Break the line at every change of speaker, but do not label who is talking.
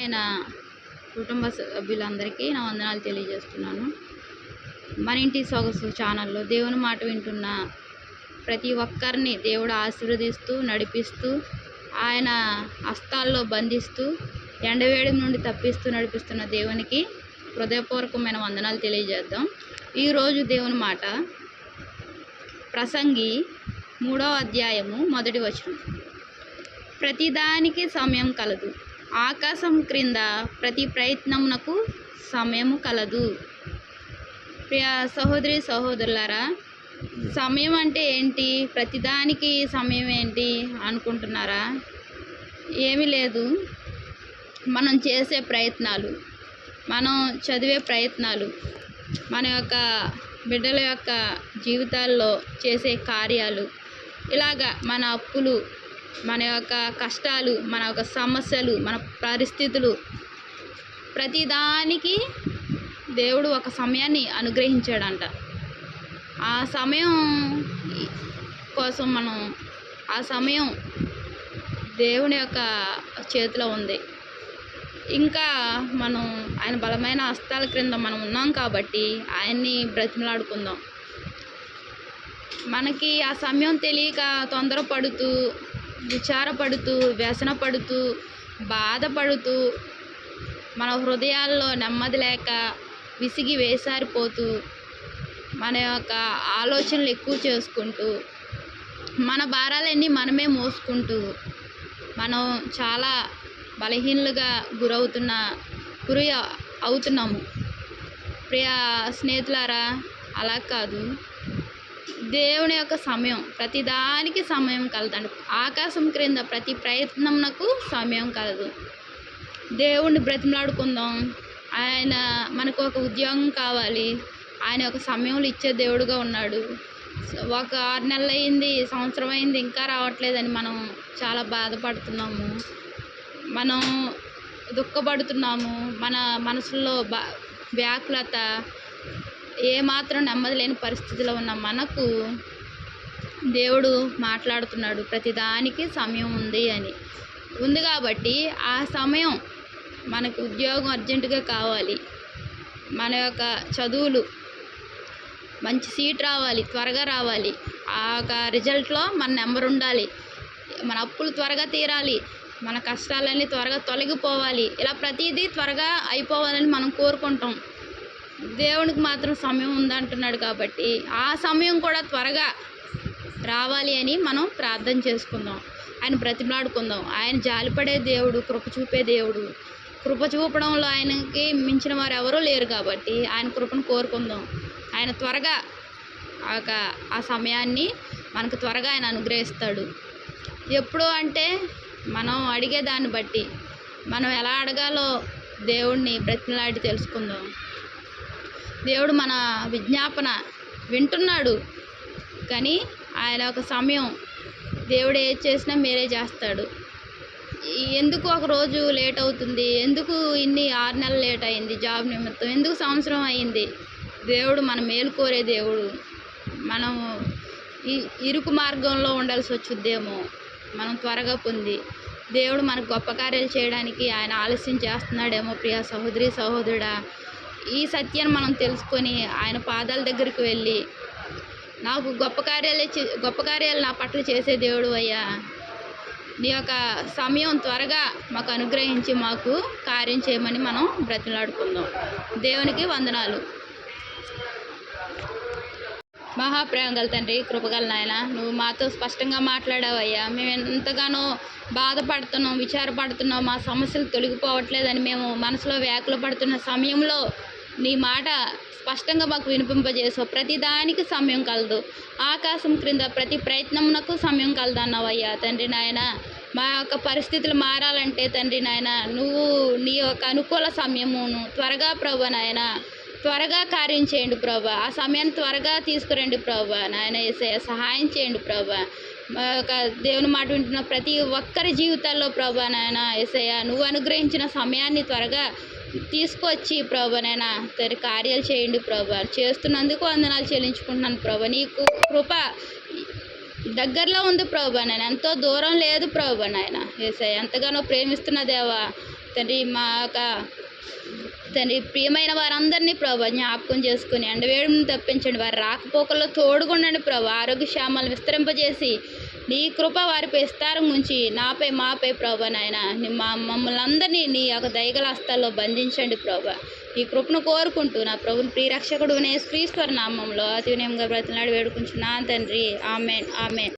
ఆయన కుటుంబ సభ్యులందరికీ నా వందనాలు తెలియజేస్తున్నాను. మన ఇంటి సొగసు ఛానల్లో దేవుని మాట వింటున్న ప్రతి ఒక్కరిని దేవుడు ఆశీర్వదిస్తూ నడిపిస్తూ ఆయన హస్తాల్లో బంధిస్తూ ఎండవేడి నుండి తప్పిస్తూ నడిపిస్తున్న దేవునికి హృదయపూర్వకమైన వందనాలు తెలియజేద్దాం. ఈరోజు దేవుని మాట ప్రసంగి 3వ అధ్యాయము 1వ వచనం. ప్రతిదానికి సమయం కలదు, ఆకాశం క్రింద ప్రతి ప్రయత్నమునకు సమయము కలదు. ప్రియ సహోదరి సహోదరులారా, సమయం అంటే ఏంటి? ప్రతిదానికి సమయం ఏంటి అనుకుంటున్నారా? ఏమీ లేదు. మనం చేసే ప్రయత్నాలు, మనం చదివే ప్రయత్నాలు, మన యొక్క బిడ్డల యొక్క జీవితాల్లో చేసే కార్యాలు, ఇలాగా మన అప్పులు, మన యొక్క కష్టాలు, మన యొక్క సమస్యలు, మన పరిస్థితులు, ప్రతిదానికి దేవుడు ఒక సమయాన్ని అనుగ్రహించాడంట. ఆ సమయం కోసం ఆ సమయం దేవుని యొక్క చేతిలో ఉంది. ఇంకా మనం ఆయన బలమైన హస్తాల క్రింద మనం ఉన్నాం కాబట్టి ఆయన్ని బ్రతిమలాడుకుందాం. మనకి ఆ సమయం తెలియక తొందరపడుతూ, విచారపడుతూ, వ్యసనపడుతూ, బాధపడుతూ, మన హృదయాల్లో నెమ్మది లేక విసిగి వేసారిపోతూ, మన యొక్క ఆలోచనలు ఎక్కువ చేసుకుంటూ, మన భారాలన్నీ మనమే మోసుకుంటూ మనం చాలా బలహీనలుగా గురి అవుతున్నాము. ప్రియ స్నేహితులారా, అలా కాదు. దేవుని యొక్క సమయం, ప్రతిదానికి సమయం కలదండి. ఆకాశం క్రింద ప్రతి ప్రయత్నమునకు సమయం కలదు. దేవుణ్ణి బ్రతిమలాడుకుందాం. ఆయన మనకు ఒక ఉద్యోగం కావాలి, ఆయన ఒక సమయంలో ఇచ్చే దేవుడుగా ఉన్నాడు. ఒక 6 నెలలు అయింది, సంవత్సరం అయింది, ఇంకా రావట్లేదని మనం చాలా బాధపడుతున్నాము, మనం దుఃఖపడుతున్నాము. మన మనసులో వ్యాకులత, ఏమాత్రం నెమ్మది లేని పరిస్థితిలో ఉన్న మనకు దేవుడు మాట్లాడుతున్నాడు, ప్రతిదానికి సమయం ఉంది కాబట్టి ఆ సమయం మనకు ఉద్యోగం అర్జెంటుగా కావాలి, మన యొక్క చదువులు మంచి సీట్ రావాలి, త్వరగా రావాలి, ఆ యొక్క రిజల్ట్లో మన నెంబర్ ఉండాలి, మన అప్పులు త్వరగా తీరాలి, మన కష్టాలన్నీ త్వరగా తొలగిపోవాలి. ఇలా ప్రతిదీ త్వరగా అయిపోవాలని మనం కోరుకుంటాం. దేవునికి మాత్రం సమయం ఉందంటున్నాడు కాబట్టి ఆ సమయం కూడా త్వరగా రావాలి అని మనం ప్రార్థన చేసుకుందాం, ఆయన బ్రతిమలాడుకుందాం. ఆయన జాలిపడే దేవుడు, కృప చూపే దేవుడు. కృప చూపడంలో ఆయనకి మించిన వారు ఎవరూ లేరు కాబట్టి ఆయన కృపను కోరుకుందాం. ఆయన త్వరగా ఆ సమయాన్ని మనకు త్వరగా ఆయన అనుగ్రహిస్తాడు. ఎప్పుడు అంటే మనం అడిగే దాన్ని బట్టి, మనం ఎలా అడగాలో దేవుణ్ణి బ్రతిమలాడి తెలుసుకుందాం. దేవుడు మన విజ్ఞాపన వింటున్నాడు, కానీ ఆయన ఒక సమయం, దేవుడు ఏది చేసినా మీరే చేస్తాడు. ఎందుకు ఒక రోజు లేట్ అవుతుంది, ఎందుకు 6 నెలలు లేట్ అయింది జాబ్ నిమిత్తం, ఎందుకు సంవత్సరం అయింది? దేవుడు మన మేలు కోరే దేవుడు. మనం ఇరుకు మార్గంలో ఉండాల్సి వచ్చుద్దేమో, మనం త్వరగా పొంది దేవుడు మనకు గొప్ప కార్యాలు చేయడానికి ఆయన ఆలస్యం చేస్తున్నాడేమో. ప్రియ సహోదరి సహోదరుడా, ఈ సత్యాన్ని మనం తెలుసుకొని ఆయన పాదాల దగ్గరికి వెళ్ళి, నాకు గొప్ప కార్యాలు నా పట్ల చేసే దేవుడు అయ్యా, నీ యొక్క సమయం త్వరగా మాకు అనుగ్రహించి మాకు కార్యం చేయమని మనం బ్రతిమలాడుకుందాం. దేవునికి వందనాలు. మహాప్రేమ గల తండ్రి, కృపగల నాయన, నువ్వు మాతో స్పష్టంగా మాట్లాడావయ్యా. మేము ఎంతగానో బాధపడుతున్నాం, విచారపడుతున్నాం, మా సమస్యలు తొలగిపోవట్లేదని మేము మనసులో వ్యాకుల పడుతున్న సమయంలో నీ మాట స్పష్టంగా మాకు వినిపింపజేసావు. ప్రతిదానికి సమయం కలదు, ఆకాశం క్రింద ప్రతి ప్రయత్నమునకు సమయం కలదు అన్నావయ్యా. తండ్రి నాయన, మా యొక్క పరిస్థితులు మారాలంటే తండ్రి నాయన, నువ్వు నీ యొక్క అనుకూల సమయమును త్వరగా ప్రభా నాయన, త్వరగా కార్యం చేయండి ప్రభా. ఆ సమయాన్ని త్వరగా తీసుకురండి ప్రభా నాయన. యేసయ్య సహాయం చేయండి ప్రభా. మా యొక్క దేవుని మాట వింటున్న ప్రతి ఒక్కరి జీవితాల్లో ప్రభా నాయన యేసయ్య, నువ్వు అనుగ్రహించిన సమయాన్ని త్వరగా తీసుకొచ్చి ప్రభా నాయన కార్యాలు చేయండి ప్రభా. చేస్తున్నందుకు వందనాలు చెల్లించుకుంటున్నాను ప్రభా. నీకు కృప దగ్గరలో ఉంది ప్రభా నాయన, ఎంతో దూరం లేదు ప్రభా నాయన. యేసయ్య, ఎంతగానో ప్రేమిస్తున్న దేవా, తండ్రి మా యొక్క తండ్రి ప్రియమైన వారందరినీ ప్రభా జ్ఞాపకం చేసుకుని ఎండవేడిని తప్పించండి. వారి రాకపోకల్లో తోడుగుండండి ప్రభా. ఆరోగ్య క్షేమాలు విస్తరింపజేసి నీ కృప వారిపై విస్తారం ఉంచి నాపై మాపై ప్రభా నాయన మమ్మల్ని అందరినీ నీ యొక్క దయగల హస్తాల్లో బంధించండి ప్రభా. ఈ కృపను కోరుకుంటూ నా ప్రభుని ప్రియరక్షకుడు యేసుక్రీస్తు నామంలో అతి వినయంగా బ్రతిమలాడి వేడుకుంటున్నాను తండ్రి. ఆమేన్ ఆమేన్.